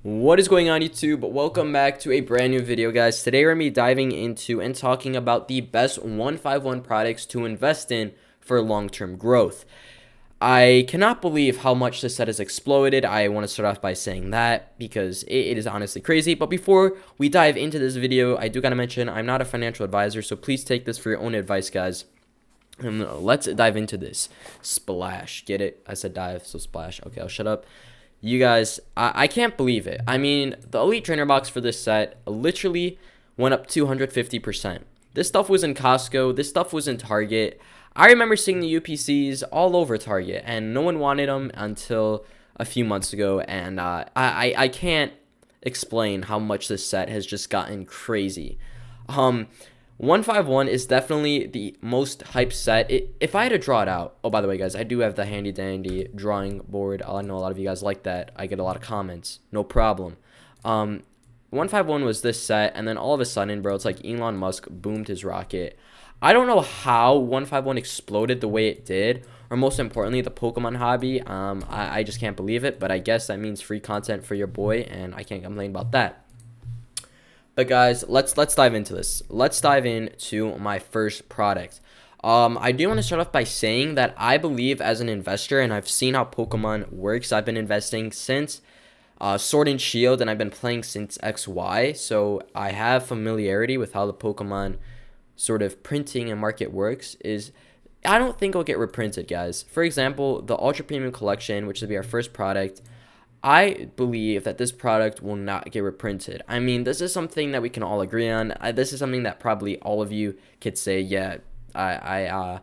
What is going on, YouTube? Welcome back to a brand new video, guys. Today we're going to be diving into and talking about the best 151 products to invest in for long-term growth. I cannot believe how much this set has exploded. I want to start off by saying that because it is honestly crazy. But before we dive into this video, I do got to mention I'm not a financial advisor, so please take this for your own advice, guys. And let's dive into this. Splash. Get it? I said dive, so splash. Okay, I'll shut up. You guys, I can't believe it. I mean, the Elite Trainer box for this set literally went up 250%. This stuff was in Costco. This stuff was in Target. I remember seeing the UPCs all over Target, and no one wanted them until a few months ago. And I can't explain how much this set has just gotten crazy. 151 is definitely the most hyped set. If I had to draw it out, oh, by the way, guys, I do have the handy dandy drawing board. I know a lot of you guys like that. I get a lot of comments. No problem. 151 was this set, and then all of a sudden, bro, it's like Elon Musk boomed his rocket. I don't know how 151 exploded the way it did, or most importantly, the Pokemon hobby. I just can't believe it, but I guess that means free content for your boy, and I can't complain about that. But guys, let's dive into this. Let's dive into my first product. I do want to start off by saying that I believe as an investor, and I've seen how Pokemon works. I've been investing since Sword and Shield, and I've been playing since XY. So I have familiarity with how the Pokemon sort of printing and market works. I don't think it'll get reprinted, guys. For example, the Ultra Premium Collection, which will be our first product, I believe that this product will not get reprinted. I mean, this is something that we can all agree on. This is something that probably all of you could say, yeah, I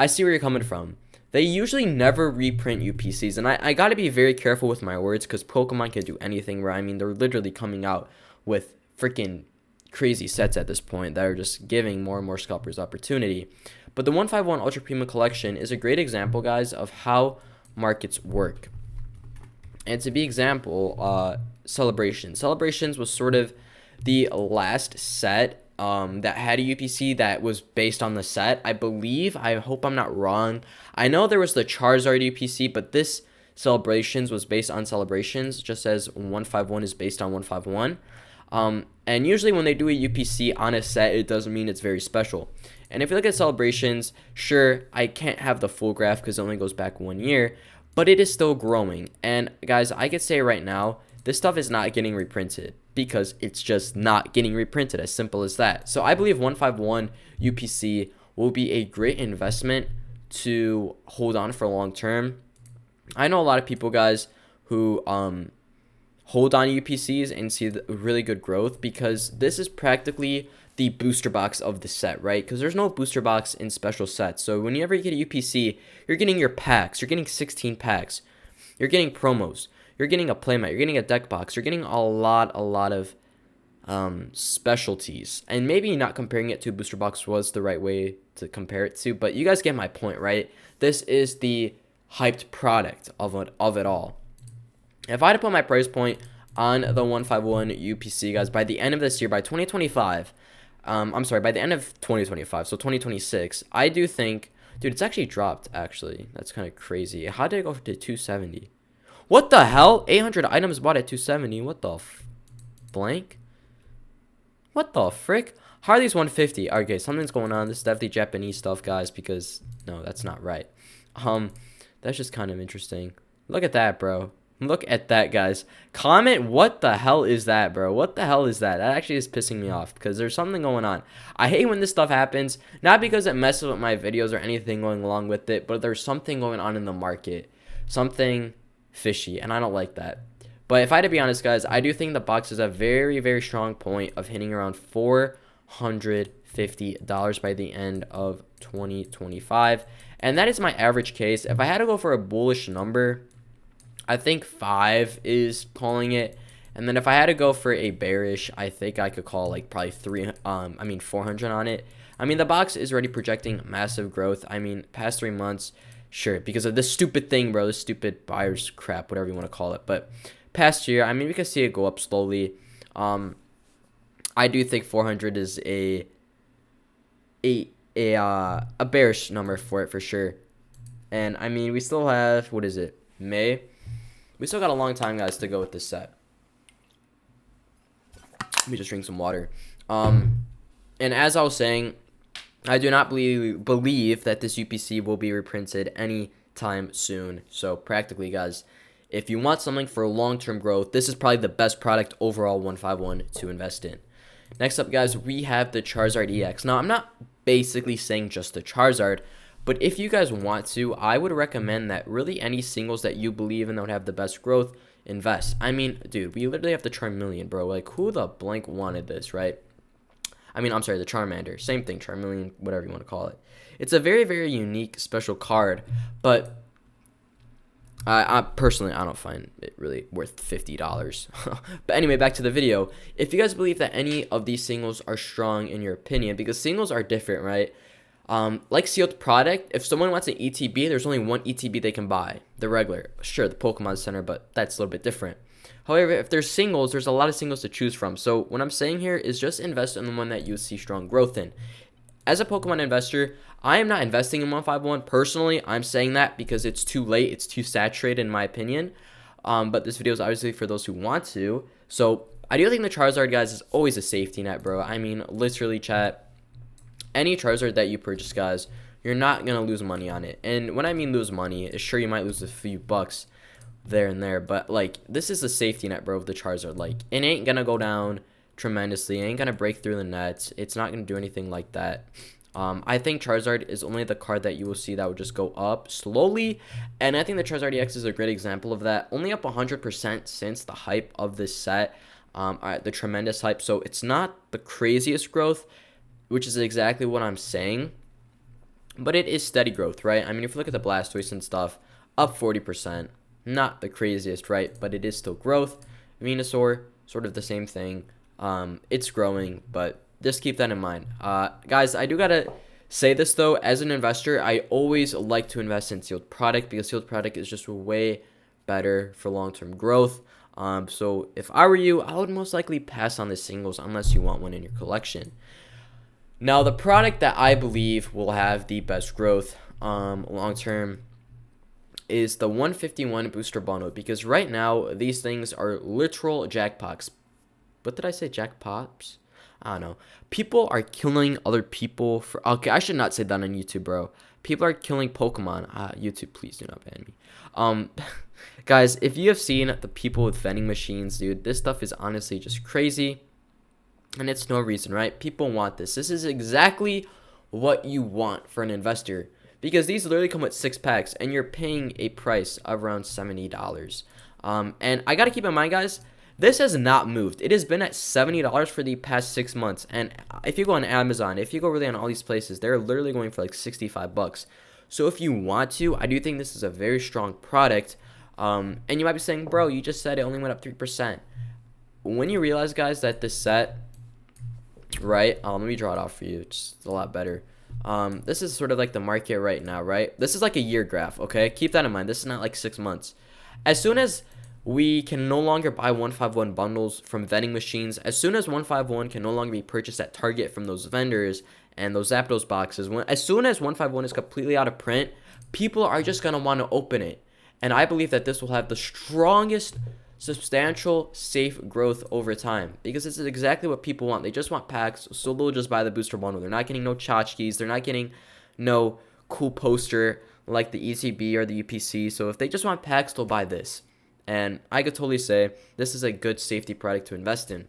see where you're coming from. They usually never reprint UPCs, and I got to be very careful with my words because Pokemon can do anything right. I mean, they're literally coming out with freaking crazy sets at this point that are just giving more and more scalpers opportunity. But the 151 Ultra Premium Collection is a great example, guys, of how markets work. And to be example, Celebrations was sort of the last set that had a UPC that was based on the set. I believe, I hope I'm not wrong. I know there was the Charizard UPC, but this Celebrations was based on Celebrations, just as 151 is based on 151. And usually when they do a UPC on a set, it doesn't mean it's very special. And if you look at Celebrations, sure, I can't have the full graph because it only goes back 1 year, but it is still growing. And guys, I could say right now, this stuff is not getting reprinted because it's just not getting reprinted, as simple as that. So I believe 151 UPC will be a great investment to hold on for long term. I know a lot of people, guys, who hold on UPCs and see the really good growth because this is practically the booster box of the set, right? Because there's no booster box in special sets. So whenever you get a UPC, you're getting your packs. You're getting 16 packs. You're getting promos. You're getting a playmat. You're getting a deck box. You're getting a lot of specialties. And maybe not comparing it to a booster box was the right way to compare it to, but you guys get my point, right? This is the hyped product of it all. If I had to put my price point on the 151 UPC, guys, by the end of this year, by 2025, by the end of 2025, so 2026, I do think, dude, it's actually dropped, actually. That's kind of crazy. How did it go to 270? What the hell? 800 items bought at 270. What the blank? What the frick? Harley's 150. Okay, something's going on. This is definitely Japanese stuff, guys, because, no, that's not right. That's just kind of interesting. Look at that, bro. Look at that, guys. Comment, what the hell is that, bro? What the hell is that? That actually is pissing me off because there's something going on. I hate when this stuff happens, not because it messes with my videos or anything going along with it, but there's something going on in the market. Something fishy, and I don't like that. But if I had to be honest, guys, I do think the box is a very, very strong point of hitting around $450 by the end of 2025. And that is my average case. If I had to go for a bullish number, I think 5 is calling it. And then if I had to go for a bearish, I think I could call like probably 400 on it. I mean, the box is already projecting massive growth. I mean, past 3 months, sure, because of this stupid thing, bro, this stupid buyer's crap, whatever you want to call it. But past year, I mean, we can see it go up slowly. I do think 400 is a bearish number for it for sure. And I mean, we still have, what is it, May? We still got a long time, guys, to go with this set. Let me just drink some water. And as I was saying, I do not believe that this UPC will be reprinted anytime soon. So practically, guys, if you want something for long-term growth, this is probably the best product overall 151 to invest in. Next up, guys, we have the Charizard EX. Now, I'm not basically saying just the Charizard, but if you guys want to, I would recommend that really any singles that you believe in that would have the best growth, invest. I mean, dude, we literally have the Charmeleon, bro. Like, who the blank wanted this, right? I mean, I'm sorry, the Charmander. Same thing, Charmeleon, whatever you want to call it. It's a very, very unique, special card, but I personally, I don't find it really worth $50. But anyway, back to the video. If you guys believe that any of these singles are strong in your opinion, because singles are different, right? Like sealed product, if someone wants an ETB, there's only one ETB they can buy. The regular, sure, the Pokemon Center, but that's a little bit different. However, if there's singles, there's a lot of singles to choose from. So what I'm saying here is just invest in the one that you see strong growth in. As a Pokemon investor, I am not investing in 151. Personally, I'm saying that because it's too late. It's too saturated in my opinion. But this video is obviously for those who want to. So I do think the Charizard, guys, is always a safety net, bro. I mean, literally, chat, any Charizard that you purchase, guys, you're not going to lose money on it. And when I mean lose money, it's sure you might lose a few bucks there and there. But, like, this is a safety net, bro, of the Charizard. Like, it ain't going to go down tremendously. It ain't going to break through the nets. It's not going to do anything like that. I think Charizard is only the card that you will see that would just go up slowly. And I think the Charizard EX is a great example of that. Only up 100% since the hype of this set. The tremendous hype. So it's not the craziest growth, which is exactly what I'm saying. But it is steady growth, right? I mean, if you look at the Blastoise and stuff, up 40%. Not the craziest, right? But it is still growth. Venusaur, sort of the same thing. It's growing, but just keep that in mind. Guys, I do gotta say this though, as an investor, I always like to invest in sealed product because sealed product is just way better for long-term growth. So if I were you, I would most likely pass on the singles unless you want one in your collection. Now, the product that I believe will have the best growth long-term is the 151 booster bundle, because right now these things are literal jackpots. What did I say? Jackpots? I don't know. People are killing other people for... Okay, I should not say that on YouTube, bro. People are killing Pokemon. YouTube, please do not ban me. Guys, if you have seen the people with vending machines, dude, this stuff is honestly just crazy. And it's no reason, right? People want this. This is exactly what you want for an investor. Because these literally come with 6 packs, and you're paying a price of around $70. And I got to keep in mind, guys, this has not moved. It has been at $70 for the past 6 months. And if you go on Amazon, if you go really on all these places, they're literally going for like 65 bucks. So if you want to, I do think this is a very strong product. And you might be saying, bro, you just said it only went up 3%. When you realize, guys, that this set, right? Let me draw it off for you. It's a lot better. This is sort of like the market right now, right? This is like a year graph, okay? Keep that in mind. This is not like 6 months. As soon as we can no longer buy 151 bundles from vending machines, as soon as 151 can no longer be purchased at Target from those vendors and those Zapdos boxes, as soon as 151 is completely out of print, people are just going to want to open it. And I believe that this will have the strongest substantial safe growth over time, because this is exactly what people want. They just want packs, so they'll just buy the booster bundle. They're not getting no tchotchkes. They're not getting no cool poster like the ETB or the UPC. So if they just want packs, they'll buy this. And I could totally say this is a good safety product to invest in.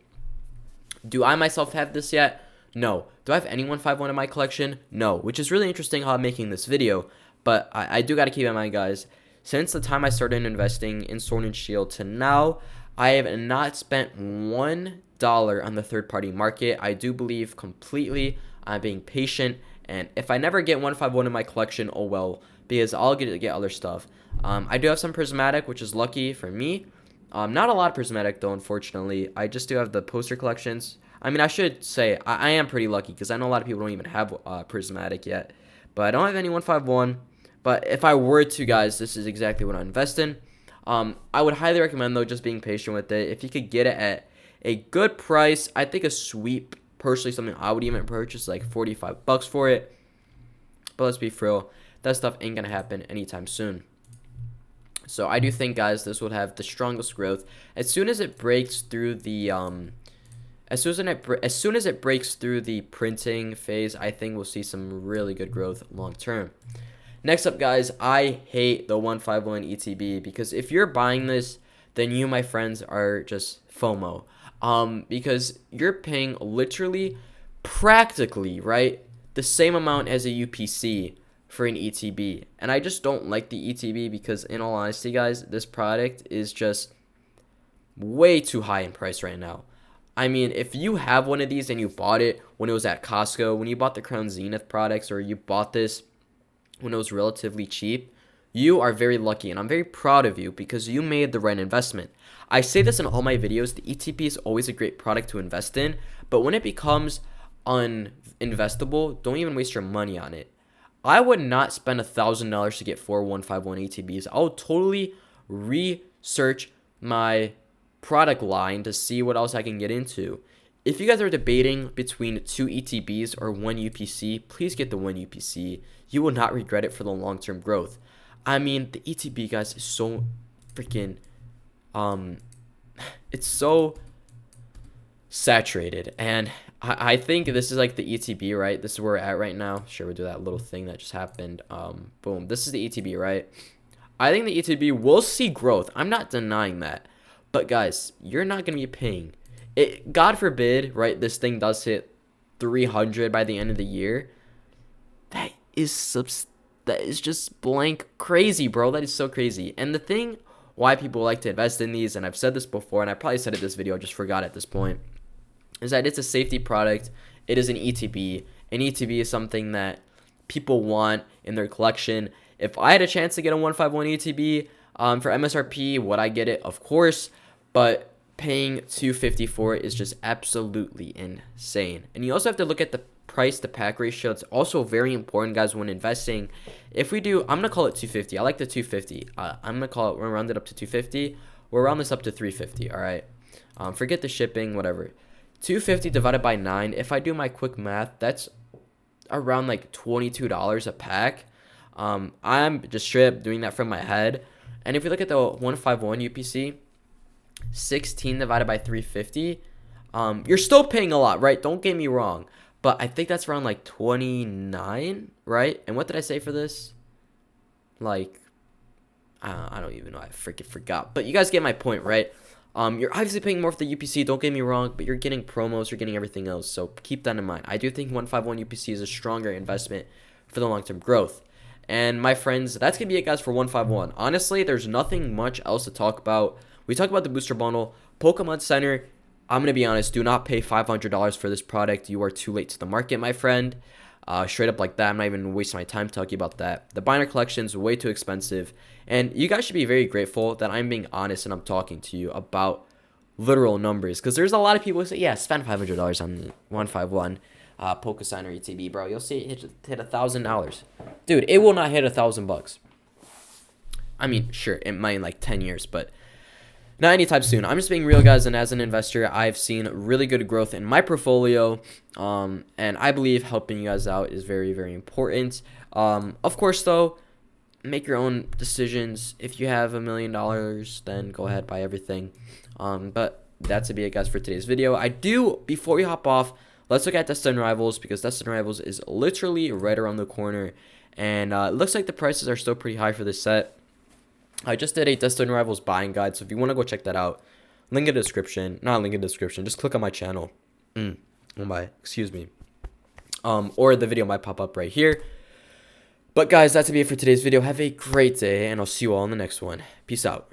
Do I myself have this yet? No. Do I have any 151 in my collection? No. Which is really interesting how I'm making this video. But I do got to keep in mind, guys, since the time I started investing in Sword and Shield to now, I have not spent $1 on the third-party market. I do believe completely I'm being patient. And if I never get 151 in my collection, oh well, because I'll get other stuff. I do have some prismatic, which is lucky for me. Not a lot of prismatic, though, unfortunately. I just do have the poster collections. I mean, I should say I am pretty lucky, because I know a lot of people don't even have prismatic yet. But I don't have any 151. But if I were to, guys, this is exactly what I invest in. I would highly recommend, though, just being patient with it. If you could get it at a good price, I think a sweep, personally, something I would even purchase, like 45 bucks for it. But let's be real, that stuff ain't going to happen anytime soon. So I do think, guys, this would have the strongest growth. As soon as it breaks through the as soon as it breaks through the printing phase, I think we'll see some really good growth long term. Next up, guys, I hate the 151 ETB because if you're buying this, then you, my friends, are just FOMO. Because you're paying literally, practically, right, the same amount as a UPC for an ETB. And I just don't like the ETB because, in all honesty, guys, this product is just way too high in price right now. I mean, if you have one of these and you bought it when it was at Costco, when you bought the Crown Zenith products, or you bought this when it was relatively cheap, you are very lucky, and I'm very proud of you because you made the right investment. I say this in all my videos, the ETP is always a great product to invest in, but when it becomes uninvestable, don't even waste your money on it. I would not spend $1,000 to get 4 151 ETBs. I would totally research my product line to see what else I can get into. If you guys are debating between 2 ETBs or 1 UPC, please get the 1 UPC. You will not regret it for the long-term growth. I mean, the ETB, guys, is so freaking, it's so saturated. And I think this is like the ETB, right? This is where we're at right now. Sure, we'll do that little thing that just happened. Boom. This is the ETB, right? I think the ETB will see growth. I'm not denying that. But, guys, you're not going to be paying. God forbid, right, this thing does hit 300 by the end of the year. That is just blank crazy, bro. That is so crazy. And the thing why people like to invest in these, and I've said this before, and I probably said it in this video, I just forgot at this point, is that it's a safety product. It is an ETB. An ETB is something that people want in their collection. If I had a chance to get a 151 ETB for MSRP, would I get it? Of course. But paying $250 for it is just absolutely insane. And you also have to look at the price to pack ratio. It's also very important, guys, when investing. If we do, I'm gonna call it 250. I like the 250. I'm gonna call it, we're gonna round it up to 250. We'll round this up to 350. All right. Forget the shipping, whatever. 250 divided by 9. If I do my quick math, that's around like $22 a pack. I'm just straight up doing that from my head. And if we look at the 151 UPC, 16 divided by 350, you're still paying a lot, right? Don't get me wrong, but I think that's around like 29, right? And what did I say for this? Like, I don't even know. I freaking forgot. But you guys get my point, right? You're obviously paying more for the UPC, don't get me wrong, but you're getting promos, you're getting everything else, so keep that in mind. I do think 151 UPC is a stronger investment for the long-term growth. And my friends, that's going to be it, guys, for 151. Honestly, there's nothing much else to talk about. We talked about the booster bundle. Pokemon Center, I'm going to be honest, do not pay $500 for this product. You are too late to the market, my friend. Straight up like that. I'm not even wasting my time talking about that. The binder collection is way too expensive. And you guys should be very grateful that I'm being honest and I'm talking to you about literal numbers. Because there's a lot of people who say, yeah, spend $500 on 151 Poké Center ETB, bro. You'll see it hit $1,000. Dude, it will not hit $1,000. I mean, sure, it might in like 10 years, but not anytime soon. I'm just being real, guys, and as an investor, I've seen really good growth in my portfolio, and I believe helping you guys out is very, very important. Of course, though, make your own decisions. If you have $1 million, then go ahead, buy everything. But that's to be it, guys, for today's video. Before we hop off, let's look at Destined Rivals, because Destined Rivals is literally right around the corner, and it looks like the prices are still pretty high for this set. I just did a Destined Rivals buying guide, so if you want to go check that out, link in the description. Not link in the description. Just click on my channel. Excuse me. Or the video might pop up right here. But guys, that's to be it for today's video. Have a great day, and I'll see you all in the next one. Peace out.